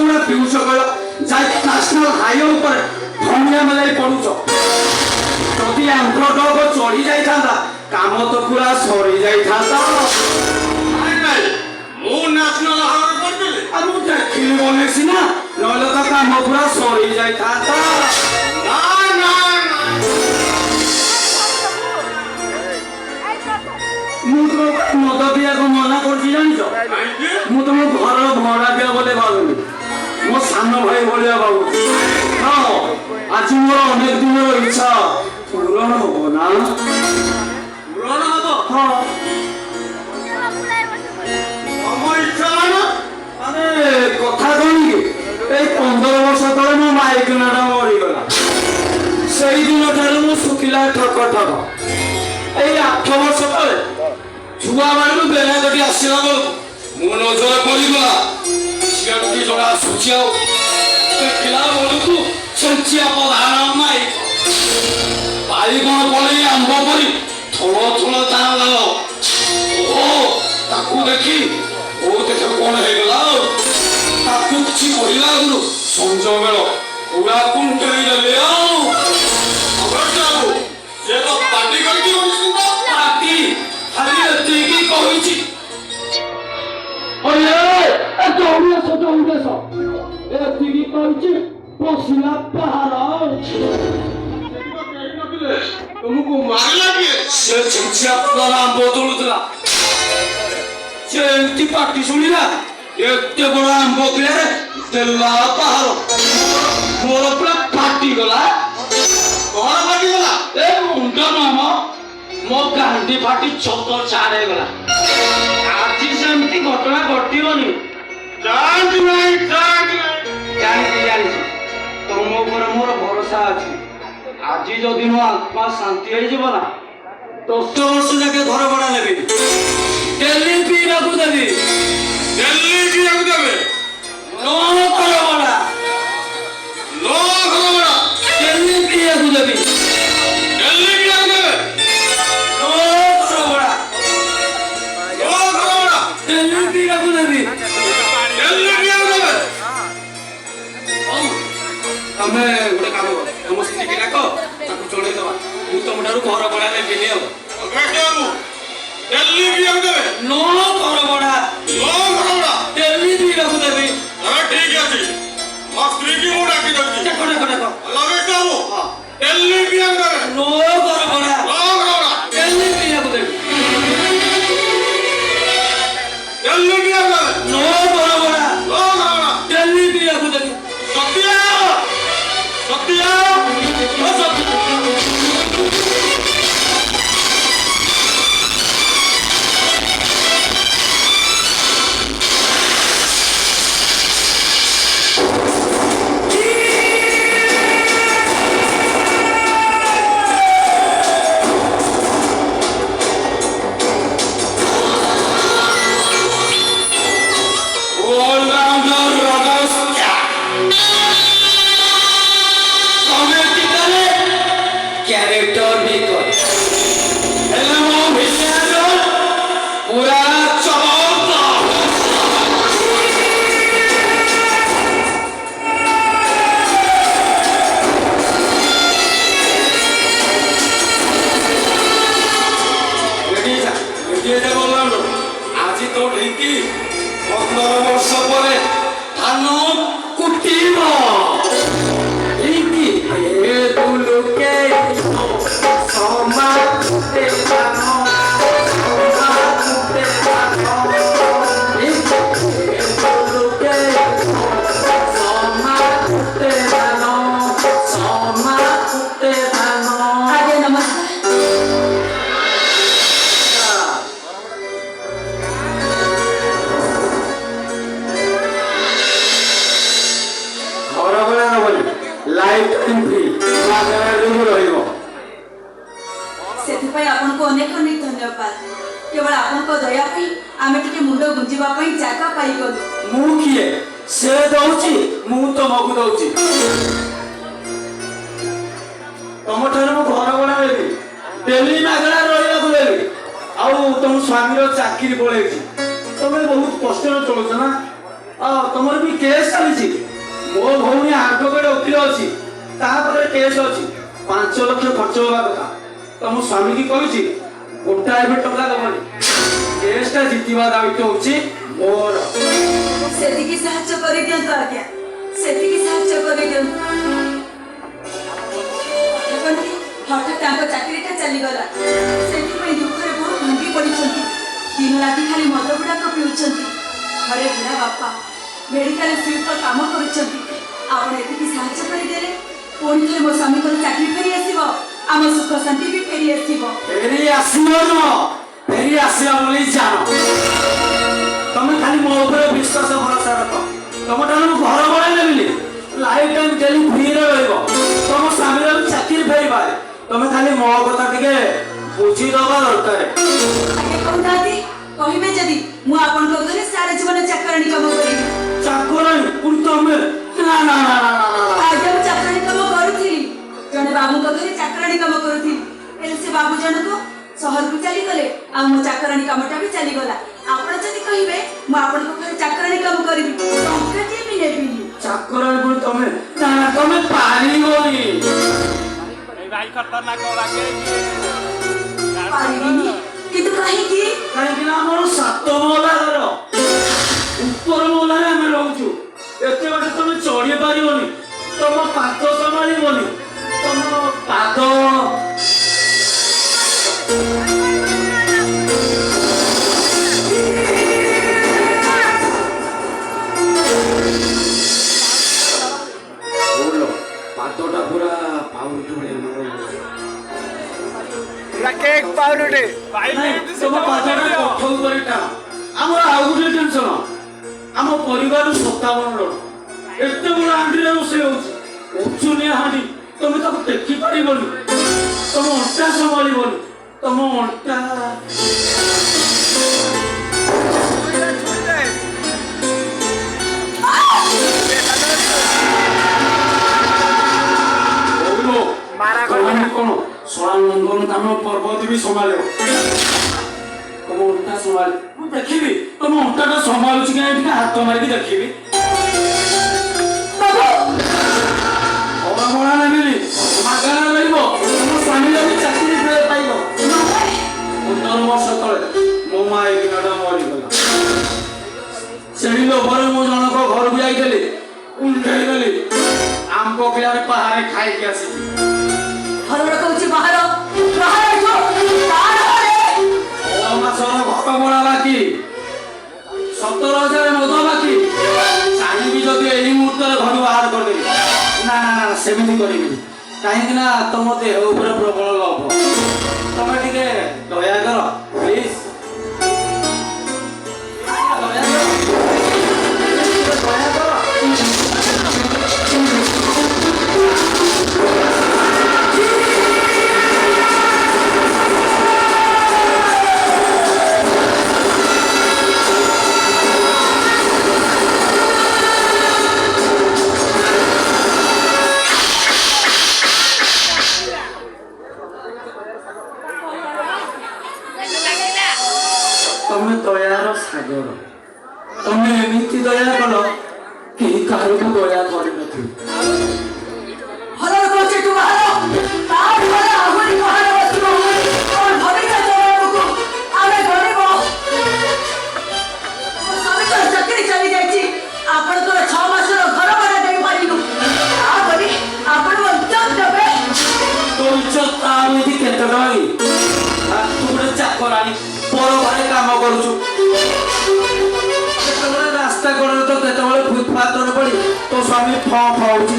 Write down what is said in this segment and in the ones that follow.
ଗୁଡ଼ା ପିଉଛ କହିଲ? ଯାଇକି ନ୍ୟାସନାଲ ହାଇୱେ ଉପରେ ଧନିଆ ମେଲାଇ ପଡୁଛ। ଯଦି ଆନ୍ଧ୍ର ଡଗ ଚଢି ଯାଇଥାନ୍ତା କାମ ତ ପୁରା ସରି ଯାଇଥାନ୍ତା। ମୁଁ ନ୍ୟାସନାଲ ହାଇୱେ କରିଥିଲି। ଆଉ ମୁଁ ଦେଖିଲି ବୋଲି ସିନା, ନହେଲେ ତ କାମ ପୁରା ସରି ଯାଇଥାନ୍ତା। ମୁଁ ତୁମକୁ ମଦ ପିଇବାକୁ ମନା କରୁଛି ଜାଣିଛ? ମୁଁ ତୁମ ଘରର ଭଡ଼ା ପିଆ ବୋଲି ଭାବୁନି, ମୋ ସାନ ଭାଇ ଭଳିଆ ଭାବୁଛି। ହଁ, ଆଜି ମୋର ଅନେକ ଦିନର ଇଚ୍ଛା ପୂରଣ ହବ ନା? ପୂରଣ ହବ? ହଁ। ତମ ଇଚ୍ଛା ମାନେ? ଆରେ କଥା କଣ କି, ଏଇ 15 ବର୍ଷ ତଳେ ମୋ ମାଇକିନାଟା ମରିଗଲା। ସେଇଦିନ ଠାରୁ ମୁଁ ଶୁଖିଲା ଠକ ଠକ। ଏଇ 8 ବର୍ଷ ତଳେ ଛୁଆ ମାନଙ୍କୁ ବେଲା କଟି ଆସିଲା ବେଳକୁ ମୋ ନଜର ପଡ଼ିଗଲା। ସିଆଡ଼କୁ ଜଣା ଆସୁଛି, ଆଉ ଦେଖିଲା ବେଳକୁ ଛଞ୍ଚିଆ ପ୍ରଧାନ ମାଇ ବାଇଗଣ ପଳେଇ ଆମ୍ବ ପରି ଥଳ ଥଳ ତାର ଲାଲ। ଓ ତାକୁ ଦେଖି କଣ ହେଇଗଲା ଆଉ। ତାକୁ କିଛି କହିଲା ଆଗରୁ ସଞ୍ଜ ବେଳ ପୁରା କୁଣ୍ଠେଇ ଦେଲେ ଆଉ। ସେ ତ ପାର୍ଟି କରିକି ପାର୍ଟି ଖାଲି ଏତିକି କହିଛି। ଏତିକି କହିଛି ପଶିଲା ପାହାର। ତୁମକୁ ମାରିଲା କିଏ? ସେ ଛିଞ୍ଚିଆ ପ୍ରଧାନ ଆମ୍ବ ତୋଳୁଥିଲା। ସେ ଏମିତି ପାଟି ଶୁଣିଲା, ଏତେ ବଡ ଆମ୍ବ କିଳାରେ ଦେଲା ପାହାର। ମୋର ପୁରା ଫାଟିଗଲା। କଣ ଫାଟିଗଲା? ଏ ମୁଣ୍ଡ ନମ, ମୋ ଗାଣ୍ଡି ଫାଟି ଛୋଟ ଚାର ହେଇଗଲା। ଆଜି ସେମିତି ଘଟଣା ଘଟିବନି। ଜାଣିଛି ନାହିଁ, ଜାଣିଛି ନାହିଁ। ଜାଣିଛି, ତମ ଉପରେ ମୋର ଭରସା ଅଛି। ଆଜି ଯଦି ମୋ ଆତ୍ମା ଶାନ୍ତି ହେଇଯିବ ନା, 10 ବର୍ଷ ଯାକେ ଘର ଭଡ଼ା ନେବି, ଡେଲି ପିଇବାକୁ ଦେବି। ଦିଲ୍ଲୀ ଯିବାକୁ ଦେବେ? ନ ଘର ଭଡ଼ା, ନ ଘର ଭଡ଼ା? ଡେଲି ପିଇବାକୁ ଦେବି। ଦିଲ୍ଲୀ ଯିବାକୁ ଦେବେ? ନ ଘର ଭଡ଼ା, ନ ଘର ଭଡ଼ା? ଡେଲି ପିଇବାକୁ ଦେବି। ଦିଲ୍ଲୀ ଯିବାକୁ ଦେବେ? ହଉ, ତମେ ଗୋଟେ କାମ କର, ତମ ସ୍ତ୍ରୀକି ଡାକ, ତାକୁ ଚଳେଇଦବା। ମୁଁ ତମ ଠାରୁ ଘର ଭଡ଼ା ନେବିନି ଆଉ। ଦିଲ୍ଲୀ ଯିବାକୁ ଦେବେ? ନ ଘର ଭଡ଼ା, ନ ଘର ଭଡ଼ା? ଡେଲି ପିଇବାକୁ ଦେବି। ଠିକ ଅଛି, ମୋ ସ୍ତ୍ରୀକି ମୁଁ ଡାକି ଦେଉଛି। ଡାକ। ଲଗେଜ ବାବୁ, ଦିଲ୍ଲୀ ଯିବାକୁ ଦେବେ? ନ ଘର ଭଡ଼ା, ନ ଘର ଭଡ଼ା? ଡେଲି ପିଇବାକୁ ଦେବି। ଦିଲ୍ଲୀ ଯିବାକୁ ଦେବେ? ନ ଘର ଭଡ଼ା, ନ ଘର ଭଡ଼ା? ଡେଲି ପିଇବାକୁ ଦେବି। ସତ୍ୟା, ସତ୍ୟା, ଓ ସତ୍ୟା। ক্যারেক্টার বিকল এলামো ভিডিও পুরা চমৎকার। রেডি বললাম আজি তো ঢিঙ্কি 15 বর্ষ পরে ধান কুটিব। ঢিঙ্কি এ দুলুকে সমাতে জানো, সমাতে জানো। ঢিঙ্কি এ দুলুকে সমাতে জানো, সমাতে জানো। আগে নমস্কার। ঘর ভଡ଼ା নবনি, লাইফ ଟାଇମ୍ ଫ୍ରି, ମାଗଣାରେ ବି ରହିବ। ସେଥିପାଇଁ ଆପଣଙ୍କୁ ଅନେକ ଅନେକ ଧନ୍ୟବାଦ। କେବଳ ଆପଣଙ୍କ ଦୟା ପାଇଁ ଆମେ ଟିକେ ମୁଣ୍ଡ ଗୁଞ୍ଜିବା ପାଇଁ ଜାଗା ପାଇଗଲୁ। ମୁଁ କିଏ? ସେ ଦଉଛି, ମୁଁ ତମକୁ ଦଉଛି। ତମଠାରୁ ମୁଁ ଘର ଭଡ଼ା ନେବି, ଡେଲି ମାଗଣା ରହିବାକୁ ଦେବି। ଆଉ ତମ ସ୍ୱାମୀର ଚାକିରି ପଳେଇଛି, ତମେ ବହୁତ କଷ୍ଟରେ ଚଳୁଛ ନା। ତମର ବି କେସ୍ ଚାଲିଛି। ମୋ ଭଉଣୀ ଆଡଭୋକେଟ ଓକିଲ ଅଛି, ତାପରେ କେସ୍ ଅଛି। 5 ଲକ୍ଷ ଖର୍ଚ୍ଚ ହେବା କଥା। ତମ ସ୍ୱାମୀ କି କହିଛି ଗୋଟାଏ ବି ଟଙ୍କା ଦବନି। କେସ୍ଟା ଜିତିବା ଦାୟିତ୍ୱ ହଉଛି ମୋର। ସେତିକି ସାହାଯ୍ୟ କରିଦିଅନ୍ତୁ ଆଜ୍ଞା, ସେତିକି ସାହାଯ୍ୟ କରିଦିଅନ୍ତୁ। ଦେଖନ୍ତୁ ହଠାତ୍ ତାଙ୍କ ଚାକିରିଟା ଚାଲିଗଲା, ସେଥିପାଇଁ ଦୁଃଖରେ ବହୁତ ଭାଙ୍ଗି ପଡ଼ିଛନ୍ତି। ଦିନ ରାତି ଖାଲି ମଦ ଗୁଡ଼ାକ ପିଉଛନ୍ତି। ଘରେ ବୁଢ଼ା ବାପା ମେଡିକାଲ ଫିଲ୍ଡର କାମ କରୁଛନ୍ତି। ଆପଣ ଏତିକି ସାହାଯ୍ୟ କରିଦେଲେ ପୁଣି ଥରେ ମୋ ସ୍ୱାମୀଙ୍କର ଚାକିରି ଫେରି ଆସିବ, ଆମ ସୁଖ ଶାନ୍ତି ବି ଫେରି ଆସିବ। ଫେରି ଆସିବ ନୁହଁ, ଫେରି ଆସିବ ବୋଲି ଜାଣ। ତମେ ଖାଲି ମୋ ଉପରେ ବିଶ୍ୱାସ ଭରସା ରଖ। ତମଠାରୁ ମୁଁ ଘର ବନେଇ ନେବିନି, ଲାଇଫ୍ ଟାଇମ୍ ଡେଲି ଫ୍ରିରେ ରହିବ। ତମ ସ୍ୱାମୀର ବି ଚାକିରି ଫେରିପାରେ। ତମେ ଖାଲି ମୋ କଥା ଟିକେ ବୁଝିଦବା ଦରକାର। ଆଜ୍ଞା କହୁନାହାନ୍ତି, କହିବେ ଯଦି ମୁଁ ଆପଣଙ୍କ ଘରେ ସାରା ଜୀବନ ଚାକରାଣୀ କାମ କରିବି। ଚାକରାଣୀ ପୁଣି ତମେ? ନା ନା ନା ନା ନା ନା। ଆଜ୍ଞା ମୁଁ ଚାକରାଣୀ କାମ କରୁଥିଲି, ଜଣେ ବାବୁଙ୍କ ଘରେ ଚାକରାଣୀ କାମ କରୁଥିଲି। ହେଲେ ସେ ବାବୁ ଜଣକ ସହରକୁ ଚାଲିଗଲେ, ଆଉ ମୋ ଚାକରାଣୀ କାମଟା ବି ଚାଲିଗଲା। ଆପଣ ଯଦି କହିବେ ମୁଁ ଆପଣଙ୍କ ଘରେ ଚାକରାଣୀ କାମ କରିବି, ଟଙ୍କାଟିଏ ବି ନେବିନି। ଚାକରାଣୀ ପୁଣି ତମେ? ନା ନା ତମେ ପାରିବନି। ପାରିବିନି? କିନ୍ତୁ କାହିଁକି? କାହିଁକି ନା ଆମର 7 ମହଲା ଘର, ଉପର ମହଲାରେ ଆମେ ରହୁଛୁ। ଏତେ ବାଟ ତମେ ଚଢି ପାରିବନି, ତମ ପାଦ ସମ୍ଭାଳିବନି, ତମ ପାଦ ପାଦଟା ପୁରା ପାଉରୁଟି ଭଳିଆ କେକ୍ ପାଉରୁଟି ତମ ପାଦଟା କଠ ଉପରେ ଟାଣ। ଆମର ଆଉ ଗୋଟେ ଟେନସନ, ଆମ ପରିବାର 57 ଜଣ। ଏତେ ବଡ ହାଣ୍ଡିରେ ରୋଷେଇ ହଉଛି, ଉଚୁନିଆ ହାଣ୍ଡି। ତମେ ତାକୁ ଟେକି ପାରିବନି, ତମ ଅଣ୍ଟା ସମ୍ଭାଳିବନି, ତମ ଅଣ୍ଟା କଣ ଶଳା ନନ୍ଦନକାନନ ପର୍ବତ ବି ସମ୍ଭାଳିବ। ତମ ଅଣ୍ଟା ସମ୍ଭାଳି ମୁଁ ଦେଖିବି, ତମ ଅଣ୍ଟାଟା ସମ୍ଭାଳୁଛି କି ଟିକେ ହାତ ମାରିକି ଦେଖିବି। ଅମଳା ନେବିନି, ମାଗଣା ରହିବ। ତମ ସ୍ୱାମୀ ଯଦି ଚାକିରି ପାଇବ। 15 ବର୍ଷ ତଳେ ମୋ ମା ଏଇ ଦିନଟା ମରିଗଲା। ସେଇ ଲୋଭରେ ମୁଁ ଜଣକ ଘରକୁ ଯାଇଥିଲି, ଉଣ୍ଡେଇ ଗଲି। ଆମ୍ବ କିଲାରେ ପାହାରେ ଖାଇକି ଆସିଛି। ଘରର କହୁଛି ବାହାର ବାହାର ମାସର ଘର ଭଡ଼ା ବାକି, 17,000 ମଦ ବାକି। ଚାହିଁବି ଯଦି ଏଇ ମୁହୂର୍ତ୍ତରେ ଘରୁ ବାହାର କରିଦେବି। ନା ନା ନା ସେମିତି କରିବିନି, କାହିଁକି ନା ତମ ଦେହ ଉପରେ ପ୍ରବଳ ଲୋଭ। ତମେ ଟିକେ ଦୟା କର ପ୍ଲିଜ। ତମେ ଦୟାର ସାଗର, ତମେ ଏମିତି ଦୟା କଲ କେହି କାହାକୁ ଦୟା କରିନଥିବେ। ଘରର କହୁଛି ତୁ ବାହାର, ତାର ଘରେ ଆହୁରି ବାହାର ବସିବ। କଣ ଭବିଷ୍ୟତ ଜଣକୁ ଆମେ ଗରିବ। ମୋ ସ୍ୱାମୀଙ୍କର ଚାକିରି ଚାଲି ଯାଇଛି, ଆପଣଙ୍କର 6 ମାସର ଘର ଭଡ଼ା ଦେଇପାରିଲୁ। ତାପରେ ଆପଣ ମୋ ଇଜ୍ଜତ ଦେବେ। ତୋ ଇଜ୍ଜତ ତାର ଏଠି କେତେ ଟଙ୍କା କି? ତୁ ଗୋଟେ ଚାକରାଣୀ, ପର ଘରେ କାମ କରୁଛୁ। କେତେବେଳେ ରାସ୍ତା କଡ଼ରେ ତ କେତେବେଳେ ଫୁଟପାଥରେ ପଡ଼ି ତୋ ସ୍ୱାମୀ ଫଁ ଫଉଛି।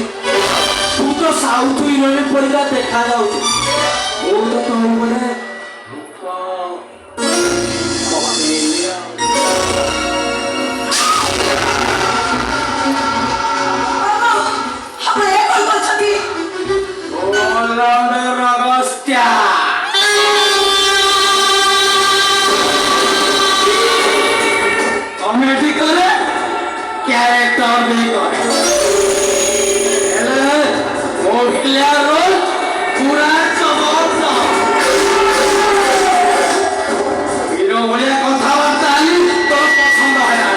ତୁ ତ ସାଉଥ ହିରୋଇନ ପରିକା ଦେଖାଯାଉଛି। ମୁଁ ତ ତୋ ଉପରେ ଆପଣ ଏ କଣ କରୁଛନ୍ତି? ଅଗସ୍ତ୍ୟା कॉमेडी करे, कैरेक्टर भी करे। वो क्लियर रोल पूरा जबरदस्त। हीरो भलिया कथाबार्ता आनी तो पसंद है।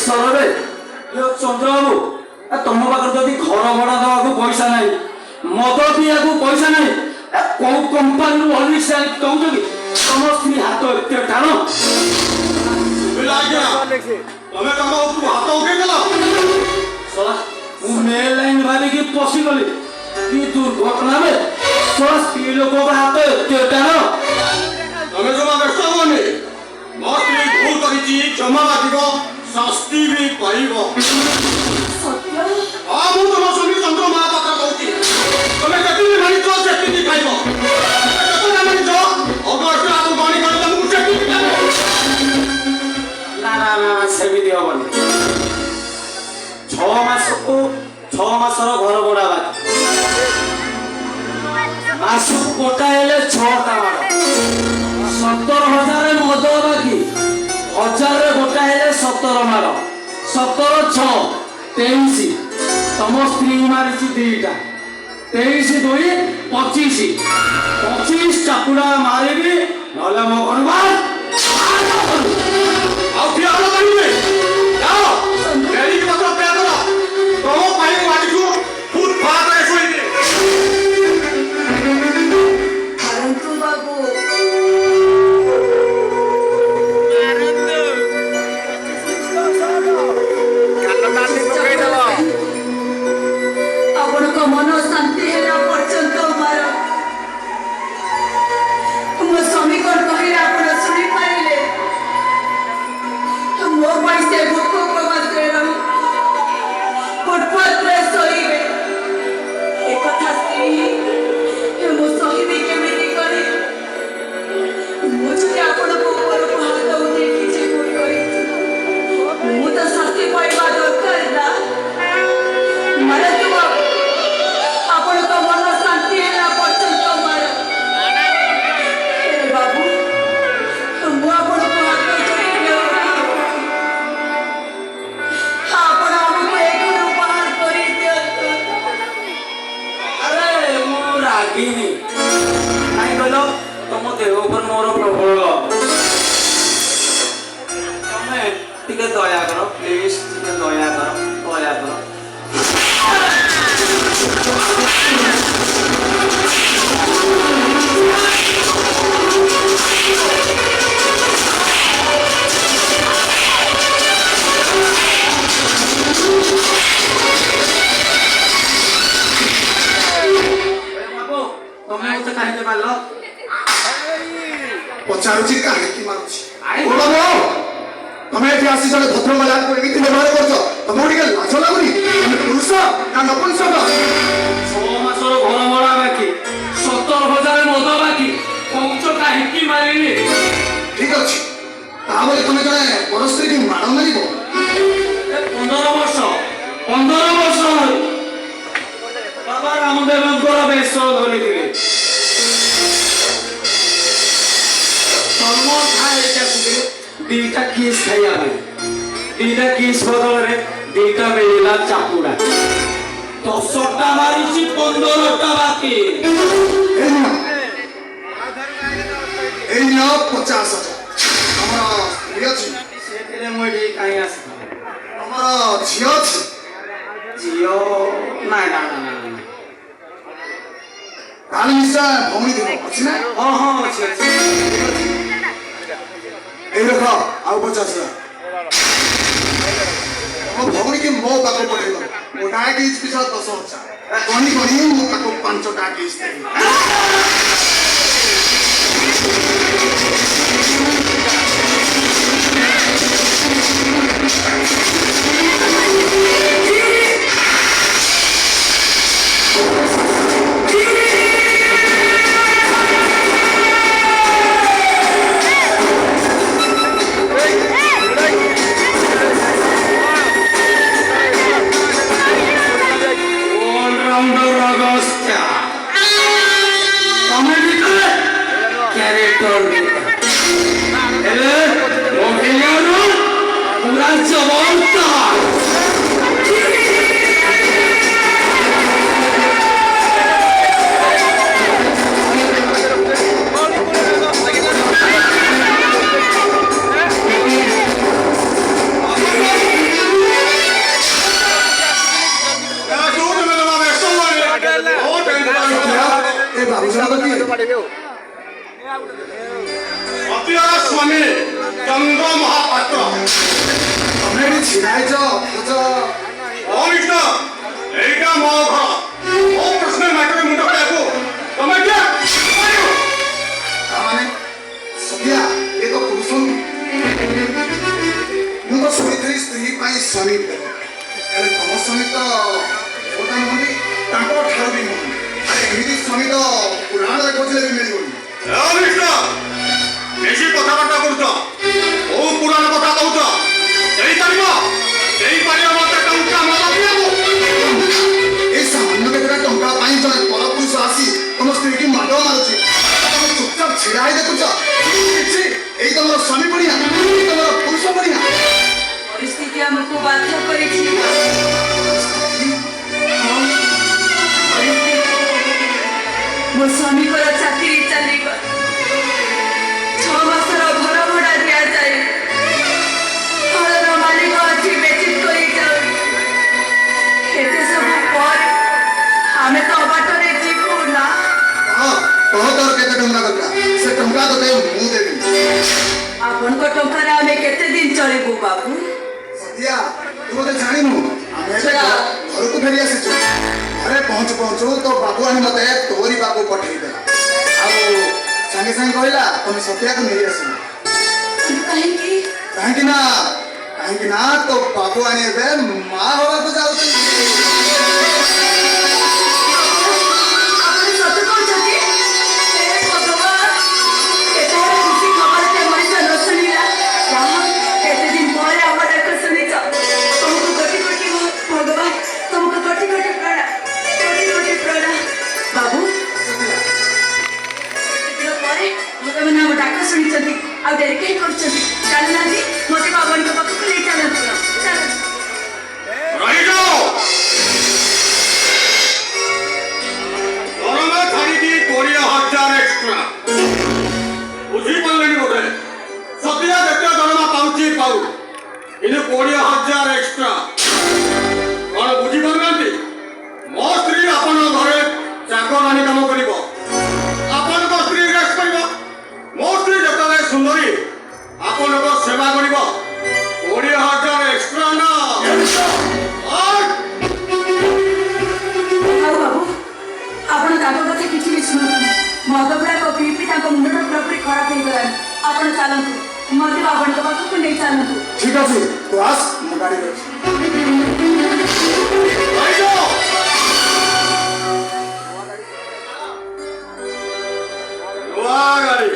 ସରରେ ଚନ୍ଦ୍ରବାବୁ ତମ ପାଖରେ ଯଦି ଘର ଭଡ଼ା ଦେବାକୁ ପଇସା ନାହିଁ ମଦ ପିଇବାକୁ ପଇସା ନାହିଁ କୋଉ କମ୍ପାନୀରୁ ହଲିକ୍ସ ଆଣି ଦଉଛ କି ତମ ସ୍ତ୍ରୀ ହାତ ଏତେ ଟାଣ ବୁଝିଲା ଆଜ୍ଞା ତମେ ତମ ଉପରୁ ହାତ ଉଠେଇଦେଲ ଶଳା ମୁଁ ମେଲ୍ ଲାଇନ୍ ଭାବିକି ପଶିଗଲି କି ଦୁର୍ଘଟଣା ବେ ଶଳା ସ୍ତ୍ରୀ ଲୋକଙ୍କ ହାତ ଏତେ ଟାଣ ତମେ ଜମା ବ୍ୟସ୍ତ ହୁଅନି ମୋ ସ୍ତ୍ରୀ ଭୁଲ କରିଛି କ୍ଷମା ମାଗିବ ଶାସ୍ତି ବି ପାଇବ ସତ୍ୟ ହଁ ମୁଁ ତମ ସ୍ୱାମୀ ଚନ୍ଦ୍ର ମହାପାତ୍ର କହୁଛି ତମେ ଯେତିକି ମାନିଛ ସେତିକି ଖାଇବ କେତେ ମାନିଛ ଅଗଷ୍ଟ ଆଉ ଗଣି କରି ତମକୁ ସେତିକି ଦେବ ନା ନା ନା ସେମିତି ହବନି 6 ମାସକୁ 6 ମାସର ଘର ଭଡ଼ା ବାକି ମାସକୁ ଗୋଟା ହେଲେ 6ଟା ମାଡ଼ 17,000 ମଦ ବାକି 1000 ଗୋଟା ହେଲେ 17 ମାଡ଼ 17 6 23 ତମ ସ୍ତ୍ରୀ ମାରିଛି 2ଟା 23 2 25 ଚାପୁଡ଼ା ମାରିବି ନହେଲେ ମୋ ଘର ଆଉ ଠିଆ ହଲ କରିବେ ଯାଅ ଗାଡ଼ିକି ମାତ୍ର ପେ କର ତମ ପାଇଁ ମୁଁ ଆଜିକୁ ଫୁଟ୍ ଫାଟରେ ଶୋଇବି କରନ୍ତୁ ବାବୁ ଆପଣଙ୍କ ମନ ଶାନ୍ତି ହେଲା ପର୍ଯ୍ୟନ୍ତ ମାର ମୋ ସ୍ୱାମୀ କଣ କହିଲେ ଆପଣ ଶୁଣିପାରିଲେ ମୋ ପାଇଁ ସେ ଭୋକ ଉପବାସରେ ରହି ଫୁଟପାଥରେ ଶୋଇବେ ଏକଥା ସ୍ତ୍ରୀ ମୁଁ ସହିବି କେମିତି କରି ମୁଁ ଯଦି ଆପଣଙ୍କ ଉପରକୁ ହାତ ଉଠେଇ କିଛି ଭୁଲ କରିଛି ମୁଁ ତ ଶାସ୍ତି ପାଇବା ଦରକାର ନା ମାରନ୍ତୁ ବାବୁ ଆପଣଙ୍କ ମନ ଶାନ୍ତି ହେଲା ପର୍ଯ୍ୟନ୍ତ ମାର ହେ ବାବୁ ମୁଁ ଆପଣଙ୍କୁ ହାତ ଯୋଡ଼ିବି ଆପଣ ଆମକୁ ଏ ଘରୁ ବାହାର କରିଦିଅନ୍ତୁ ଆରେ ମୁଁ ରାଗିନି କାହିଁ କହିଲ ତମ ଦେହ ଉପରେ ମୋର ପ୍ରବଳ ତମେ ଟିକେ ଦୟା କର ପ୍ଲିଜ ଟିକେ ଦୟା କର ବାବୁ ତମେ ମତେ କାହିଁକି ମାରିଲ ପଚାରୁଛି କାହିଁକି ମାରୁଛି ଆରେ ତମେ ଏଠି ଆସି ଜଣେ ଭଦ୍ର ମହିଳାଙ୍କୁ ଏମିତି ବ୍ୟବହାର କରୁଛ ତମକୁ ଟିକେ ଲାଜ ଲାଗୁନି ତମେ ପୁରୁଷ ନା ନପୁଂସକ 6 ମାସର ଘର ଭଡ଼ା ବାକି 17,000 ମଦ ବାକି କହୁଛ କାହିଁକି ମାରିନି ଠିକ ଅଛି ତାପରେ ତମେ ଜଣେ ପର ସ୍ତ୍ରୀକି ମାଡ଼ ମାରିବ 15 ବର୍ଷ ଧରି ବାବା ରାମଦେବଙ୍କର ବେଶ ଧରିଥିଲେ ଧର୍ମ ଥାଏ ଦିଟା କିସ୍ ଖାଇବା ପାଇଁ 2ଟା କିସ୍ ବଦଳରେ 2ଟା ମିଳିଲା ଚାପୁଡ଼ା 10ଟା ମାରିଛି 15ଟା ବାକି ଏଇ ନିଅ 50,000 ତମର ସ୍ତ୍ରୀ ଅଛି ସେଥିରେ ମୁଁ ଏଠି କାହିଁ ଆସିଥିଲି ତମର ଝିଅ ଅଛି ଝିଅ ନାଇଁ ନା ତାହେଲେ ନିଶ୍ଚୟ ଭଉଣୀ ଥିବ ଅଛି ନା ହଁ ଅଛି ଏଇ ରଖ ଆଉ 50,000 ତମ ଭଉଣୀକି ମୋ ପାଖକୁ ପଠେଇବ ଗୋଟାଏ କିସ୍ ପିଛା 10,000 ଗଣି ମୁଁ ତାକୁ 5ଟା କିସ୍ ଦେବି All-rounder Agastya. Comedy character. पूरा जबरदस्त ସ୍ୱାମୀ ଚନ୍ଦ୍ର ମହାପାତ୍ର। ତମେ ଏଠି ଛିଡ଼ା ହେଇଛ ଅଥଚ ଅନିଷ୍ଟ ଏଇଟା ମୋ ଘର। ମୋ ପ୍ରଶ୍ନ ମାଟିରେ ମୁଣ୍ଡ କରିବାକୁ ତମେ କିଏ? ତାମାନେ ସତ୍ୟା ଏ ତ ପୁରୁଷ ମୁଁ ତ ଶୁଣିଥିଲି ସ୍ତ୍ରୀ ପାଇଁ ସ୍ୱାମୀ ହେଲେ ତମ ସ୍ୱାମୀ ତ ଦେବତା ନୁହନ୍ତି ତାଙ୍କ ଠାରୁ ବି ନୁହନ୍ତି। ଆରେ ଏମିତି ସ୍ୱାମୀ ତ ପୁରାଣରେ ଖୋଜିଲେ ବି ମିଳିବନି। ଅନିଷ୍ଟ ବେଶୀ କଥାବାର୍ତ୍ତା କରୁଛ। କୋଉ ପୁରାଣ କଥା କହୁଛ? ଦେଇପାରିବ ମତେ ଟଙ୍କା ମତ ଦିଆକୁ। এই সামান্য কেতটা টঙ্কা পাই জনে পরপুরুষ আসি তম স্ত্রীকে মাড মারুছি তুমি চুপচাপ ছিড়া হয়ে দেখুছ କିଛି এই তোমার স্বামী বড়িয়া এই তোমার পুরুষ বড়িয়া ପରିସ୍ଥିତି ଆମକୁ ବାଧ୍ୟ କରିଛି। ମୋ ସ୍ୱାମୀଙ୍କର ଚାକିରି ଚାଲିଗଲା। 6 ମାସର ଘର ଭଡ଼ା ଦିଆଯାଏ। ଘରର ମାଲିକ ଅଛି ବେଚିତ କରି ଯାଉଛି। ଏତେ ସବୁ ପରେ ଆମେ ତ ଅବାଟରେ ଯିବୁ ନା। কহ তোর কেতে টঙ্কা দরকার সে টঙ্কা তোতে মু দেবি ଆପଣଙ୍କ ଟଙ୍କାରେ ଆମେ କେତେ ଦିନ ଚଳିବୁ ବାବୁ? সতিয়া তু মতে জানিনু আমি ঘরକୁ ফেরি আসিଛୁ ঘরে পৌঁছু পৌঁছু তো বাবু আনি মতে তোরি বাবু পঠাই দেলা ଆଉ ସାଙ୍ଗେ ସାଙ୍ଗେ କହିଲା ତମେ ସତ୍ୟାକୁ ନେଇ ଆସିବ କାହିଁକି? କାହିଁକି ନା ତ ବାବୁ ଆଣି ଏବେ ମା ହବାକୁ ଯାଉଛନ୍ତି। ଆପଣ ସତ କହୁଛନ୍ତି? ହେ ଭଗବାନ, କେତେ ବଡ଼ ଖୁସି ଖବରଟେ ମଣିଷ ନ ଶୁଣିଲା। ଯାହା କେତେ ଦିନ ପରେ ଆମ ଡାକ ଶୁଣିଛ। ତମକୁ କୋଟି କୋଟି ଭଗବାନ, ତମକୁ କୋଟି କୋଟି ପ୍ରଣାମ, କୋଟି କୋଟି ପ୍ରଣାମ। ବାବୁ, କେତେ ଦିନ ପରେ ଭଗବାନ ଆମ ଡାକ ଶୁଣିଛନ୍ତି। ଆଉ ଡେରି କାହିଁ କରୁଛନ୍ତି? ଚାଲୁନାହାନ୍ତି, ମୋତେ ବାବାଙ୍କ ପାଖକୁ ନେଇ ଚାଲନ୍ତୁ। ଚାଲନ୍ତୁ। ରହିଯାଅ। ଦରମା ଛାଡ଼ିକି 20,000 ଏକ୍ସଟ୍ରା। ବୁଝିପାରିଲେନି ବୋଧେ? ସତ୍ୟା ଯେତେ ଦରମା ପାଉଛି ପାଉ, କିନ୍ତୁ 20,000 ଏକ୍ସଟ୍ରା। କଣ ବୁଝିପାରୁନାହାନ୍ତି? ମୋ ସ୍ତ୍ରୀ ଆପଣଙ୍କ ଘରେ ଚାକରାଣୀ କାମ କରିବ। ଆପଣଙ୍କ ସ୍ତ୍ରୀ ରେଷ୍ଟ କରିବ। ମୋ ସ୍ତ୍ରୀ ଯେତେବେଳେ ସୁନ୍ଦରୀ ଆପଣଙ୍କ ସେବା କରିବ। 20,000 ଏକ୍ସଟ୍ରା ନା। ଆଉ ବାବୁ, ଆପଣ ତାଙ୍କ କଥା କିଛି ବି ଶୁଣନ୍ତୁ। ମଦ ଗୁଡ଼ାକ ପିଇ ପିଇ ତାଙ୍କ ମୁଣ୍ଡଟା ପୁରାପୁରି ଖରାପ ହେଇଗଲାଣି। ଆପଣ ଚାଲନ୍ତୁ, ମୋତେ ବାବାଙ୍କ ପାଖକୁ ନେଇ ଚାଲନ୍ତୁ। ঠিক আছে তো আস ମୁଁ ଗାଡ଼ିରେ ଅଛି। ରହିଯାଅ। ନୂଆ ଗାଡ଼ି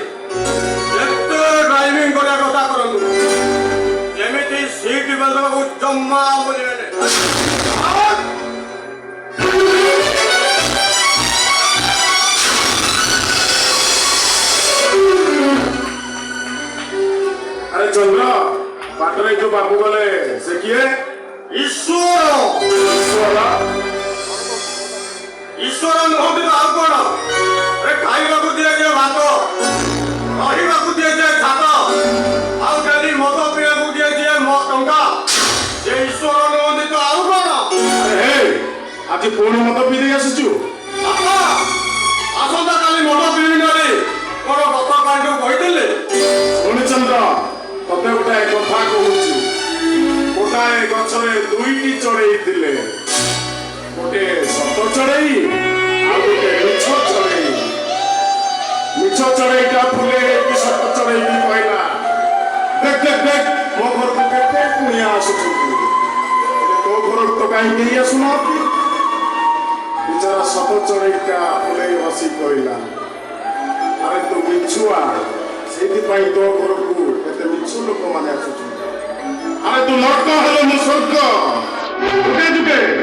ଯେତେ ଡ୍ରାଇଭିଂ କରିବା କଥା କରନ୍ତୁ, ଯେମିତି ସିଟ୍ ବେଲ୍ଟ ଦେବାକୁ ଜମା ଭୁଲିବେନି। আরে চন্দ্র বাটরে যে বাবু গলে সে কিয়ে ଈଶ୍ୱର ଈଶ୍ୱର ନୁହନ୍ତି ତ ଆଉ କଣ? ଖାଇବାକୁ ଦିଆଯାଏ ଭାତ, ରହିବାକୁ ଦିଆଯାଏ ଛାତ, ଆଉ ଡେଲି ମଦ ପିଇବାକୁ ଦିଆଯାଏ ଟଙ୍କା। ସେ ଈଶ୍ୱର ନୁହନ୍ତି ତ ଆଉ କଣ? আরে হে আজ পুଣି মদ পিই দেই আসিছু ବାପା, ଆସନ୍ତା କାଲି ମଦ ପିଇବି ବୋଲି ମୋର ଗତ କାଲିଠୁ କହିଥିଲେ। ଶୁଣି ଚନ୍ଦ୍ର ତତେ ଗୋଟାଏ କଥା କହୁଛି। ଗୋଟାଏ ଗଛରେ ଦୁଇଟି ଚଢ଼େଇ ଥିଲେ, ଗୋଟେ ସତ ଚଢ଼େଇ ଆଉ ଗୋଟେ ମିଛ ଚଢ଼େଇ। ମିଛ ଚଢ଼େଇଟା ଫୁଲେଇ ଦେଇକି ସତ ଚଢ଼େଇକି କହିଲା, ଦେଖ ଦେଖ ଦେଖ ମୋ ଘରକୁ କେତେ କୁଣିଆ ଆସୁଛନ୍ତି, ହେଲେ ତୋ ଘରକୁ ତ କାହିଁ କେହି ଆସୁନାହାନ୍ତି। ବିଚାରା ସତ ଚଢ଼େଇଟା ଫୁଲେଇ ବସି କହିଲା, ଆରେ ତୁ ମିଛୁଆ, ସେଇଥିପାଇଁ ତୋ ଘରକୁ ଏତେ ମିଛ ଲୋକମାନେ ଆସୁଛନ୍ତି। ଆରେ ତୁ ନର୍କ ହେଲେ ମୁଁ ସ୍ୱର୍ଗ। ଯୁଗେ ଯୁଗେ